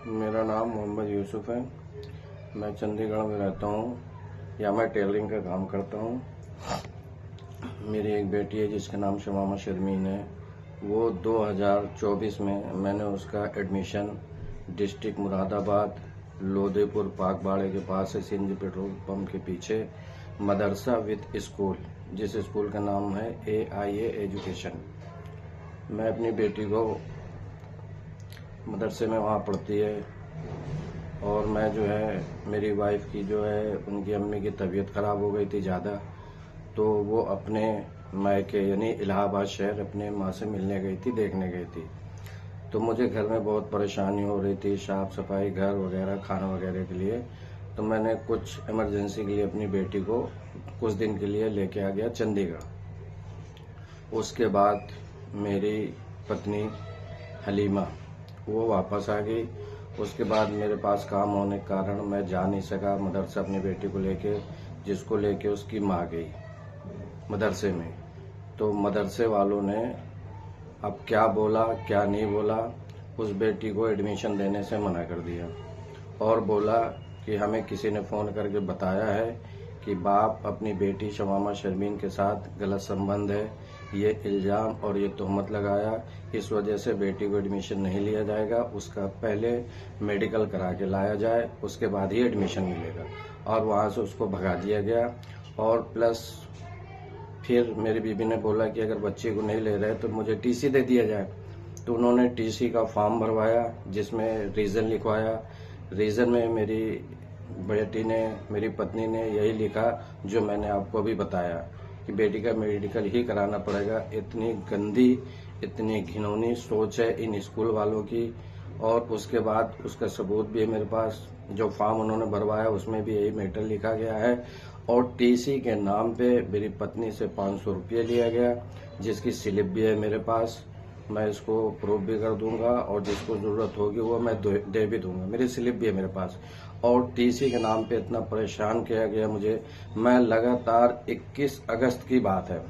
मेरा नाम मोहम्मद यूसुफ है। मैं चंडीगढ़ में रहता हूँ। यहाँ मैं टेलरिंग का काम करता हूँ। मेरी एक बेटी है जिसका नाम शमामा शर्मीन है। वो 2024 में मैंने उसका एडमिशन डिस्ट्रिक्ट मुरादाबाद लोधेपुर पाकबाड़े के पास है, सीएनजी पेट्रोल पंप के पीछे मदरसा विद स्कूल, जिस स्कूल का नाम है AIA एजुकेशन। मैं अपनी बेटी को मदरसे में वहाँ पढ़ती है और मैं जो है, मेरी वाइफ की जो है, उनकी अम्मी की तबीयत ख़राब हो गई थी ज़्यादा, तो वो अपने मायके यानी इलाहाबाद शहर अपने माँ से मिलने गई थी, देखने गई थी। तो मुझे घर में बहुत परेशानी हो रही थी, साफ़ सफाई, घर वगैरह, खाना वगैरह के लिए। तो मैंने कुछ इमरजेंसी के लिए अपनी बेटी को कुछ दिन के लिए लेके आ गया चंडीगढ़। उसके बाद मेरी पत्नी हलीमा वो वापस आ गई। उसके बाद मेरे पास काम होने के कारण मैं जा नहीं सका मदरसा अपनी बेटी को लेके, जिसको लेके उसकी माँ गई मदरसे में। तो मदरसे वालों ने अब क्या बोला क्या नहीं बोला, उस बेटी को एडमिशन देने से मना कर दिया और बोला कि हमें किसी ने फ़ोन करके बताया है कि बाप अपनी बेटी शमामा शर्मीन के साथ गलत संबंध है, ये इल्ज़ाम और ये तोहमत लगाया, इस वजह से बेटी को एडमिशन नहीं लिया जाएगा। उसका पहले मेडिकल करा के लाया जाए, उसके बाद ही एडमिशन मिलेगा। और वहाँ से उसको भगा दिया गया। और प्लस फिर मेरी बीबी ने बोला कि अगर बच्चे को नहीं ले रहे तो मुझे टीसी दे दिया जाए। तो उन्होंने टीसी का फॉर्म भरवाया, जिसमें रीज़न लिखवाया। रीज़न में मेरी बेटी ने, मेरी पत्नी ने यही लिखा जो मैंने आपको अभी बताया कि बेटी का मेडिकल ही कराना पड़ेगा। इतनी गंदी, इतनी घिनौनी सोच है इन स्कूल वालों की। और उसके बाद उसका सबूत भी है मेरे पास, जो फॉर्म उन्होंने भरवाया उसमें भी यही मैटर लिखा गया है। और टीसी के नाम पे मेरी पत्नी से 500 रुपये लिया गया, जिसकी स्लिप भी है मेरे पास। मैं इसको प्रूफ भी कर दूंगा और जिसको ज़रूरत होगी वो मैं दे भी दूंगा, मेरी स्लिप भी है मेरे पास। और टीसी के नाम पे इतना परेशान किया गया मुझे। मैं लगातार 21 अगस्त की बात है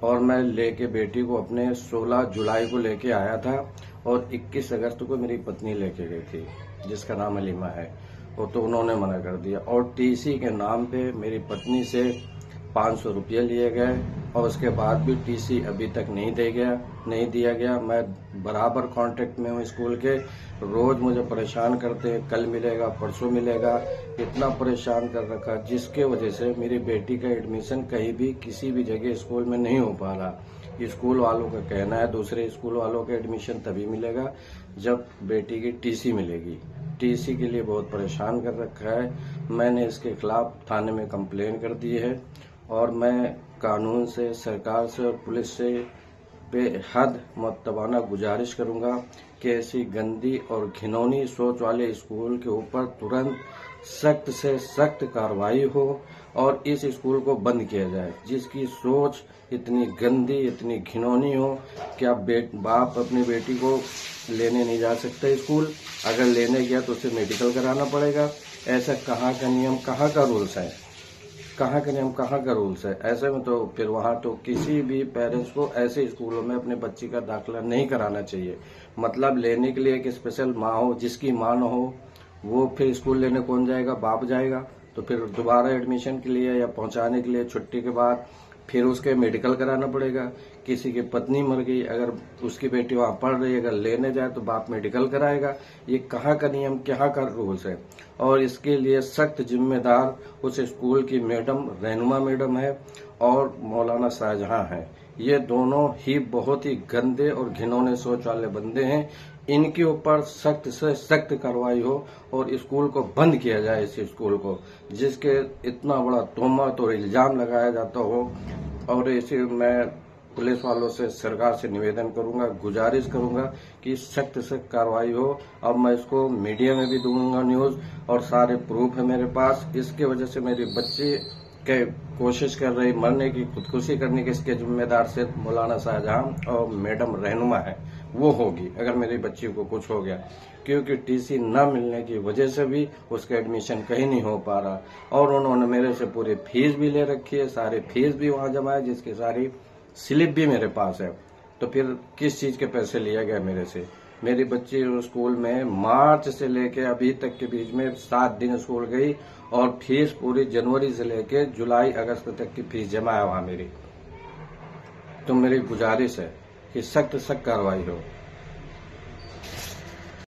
और मैं लेके बेटी को अपने 16 जुलाई को लेके आया था और 21 अगस्त को मेरी पत्नी लेके गई थी, जिसका नाम हलीमा है। वो तो उन्होंने मना कर दिया और टीसी के नाम पे मेरी पत्नी से 500 रुपये लिए गए और उसके बाद भी टीसी अभी तक नहीं दिया गया। मैं बराबर कांटेक्ट में हूँ स्कूल के, रोज मुझे परेशान करते हैं, कल मिलेगा परसों मिलेगा, इतना परेशान कर रखा, जिसके वजह से मेरी बेटी का एडमिशन कहीं भी किसी भी जगह स्कूल में नहीं हो पा रहा। स्कूल वालों का कहना है दूसरे स्कूल वालों का एडमिशन तभी मिलेगा जब बेटी की टीसी मिलेगी। टीसी के लिए बहुत परेशान कर रखा है। मैंने इसके खिलाफ थाने में कंप्लेन कर दी है और मैं कानून से, सरकार से और पुलिस से बेहद मुअत्तबाना गुजारिश करूंगा कि ऐसी गंदी और घिनौनी सोच वाले स्कूल के ऊपर तुरंत सख्त से सख्त कार्रवाई हो और इस स्कूल को बंद किया जाए, जिसकी सोच इतनी गंदी, इतनी घिनौनी हो कि आप बाप अपनी बेटी को लेने नहीं जा सकते स्कूल। अगर लेने गया तो उसे मेडिकल कराना पड़ेगा। ऐसा कहाँ का नियम, कहाँ का रूल्स है, कहाँ का नियम, कहाँ का रूल्स है? ऐसे में तो फिर वहाँ तो किसी भी पेरेंट्स को ऐसे स्कूलों में अपने बच्ची का दाखिला नहीं कराना चाहिए। मतलब लेने के लिए एक स्पेशल माँ हो, जिसकी माँ न हो, वो फिर स्कूल लेने कौन जाएगा? बाप जाएगा। तो फिर दोबारा एडमिशन के लिए या पहुंचाने के लिए छुट्टी के बाद फिर उसके मेडिकल कराना पड़ेगा। किसी की पत्नी मर गई, अगर उसकी बेटी वहां पढ़ रही है, अगर लेने जाए तो बाप मेडिकल कराएगा। ये कहाँ का नियम, कहाँ का रूल्स है? और इसके लिए सख्त जिम्मेदार उस स्कूल की मैडम, रहनुमा मैडम है और मौलाना शाहजहां है। ये दोनों ही बहुत ही गंदे और घिनौने सोच वाले बंदे हैं। इनके ऊपर सख्त से सख्त कार्रवाई हो और स्कूल को बंद किया जाए, इस स्कूल को, जिसके इतना बड़ा तोहमत और इल्जाम लगाया जाता हो। और इसे मैं पुलिस वालों से, सरकार से निवेदन करूंगा, गुजारिश करूंगा कि सख्त से कार्रवाई हो। अब मैं इसको मीडिया में भी दूंगा न्यूज और सारे प्रूफ है मेरे पास। इसके वजह से मेरे बच्चे के कोशिश कर रही मरने की, खुदकुशी करने के, इसके जिम्मेदार से मौलाना शाहजहां और मैडम रहनुमा है, वो होगी अगर मेरी बच्ची को कुछ हो गया। क्योंकि टीसी न मिलने की वजह से भी उसका एडमिशन कहीं नहीं हो पा रहा और उन्होंने मेरे से पूरी फीस भी ले रखी है, सारी फीस भी वहां जमा है, जिसकी सारी स्लिप भी मेरे पास है। तो फिर किस चीज के पैसे लिया गया मेरे से? मेरी बच्ची स्कूल में मार्च से लेके अभी तक के बीच में 7 दिन स्कूल गई और फीस पूरी जनवरी से लेके जुलाई अगस्त तक की फीस जमा है वहां मेरी। तो मेरी गुजारिश है कि सख्त सख्त कार्रवाई हो।